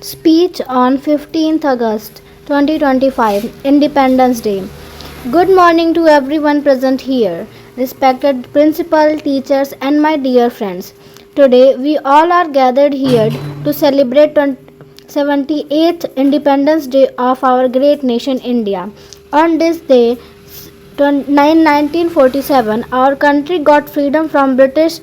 Speech on 15th August 2025, Independence Day. Good morning to everyone present here, respected principal, teachers, and my dear friends. Today, we all are gathered here to celebrate 78th Independence Day of our great nation India. On this day, 1947, our country got freedom from British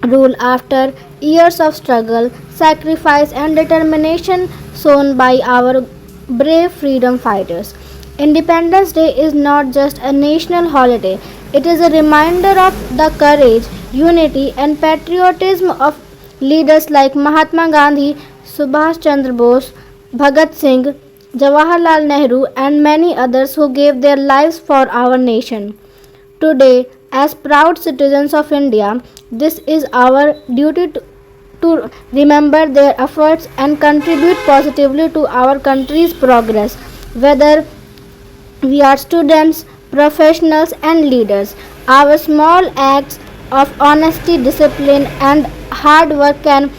rule after years of struggle, sacrifice, and determination shown by our brave freedom fighters. Independence Day is not just a national holiday, it is a reminder of the courage, unity, and patriotism of leaders like Mahatma Gandhi, Subhash Chandra Bose, Bhagat Singh, Jawaharlal Nehru, and many others who gave their lives for our nation. Today, as proud citizens of India, this is our duty to remember their efforts and contribute positively to our country's progress. Whether we are students, professionals, and leaders, our small acts of honesty, discipline, and hard work can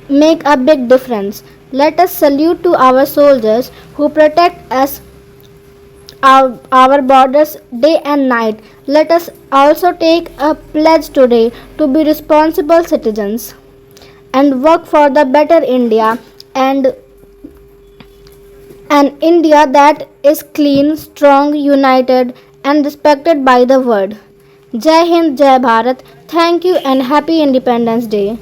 make a big difference. Let us salute to our soldiers who protect us our borders day and night. Let us also take a pledge today to be responsible citizens and work for the better India and an India that is clean, strong, united, and respected by the world. Jai Hind, Jai Bharat. Thank you and happy Independence Day.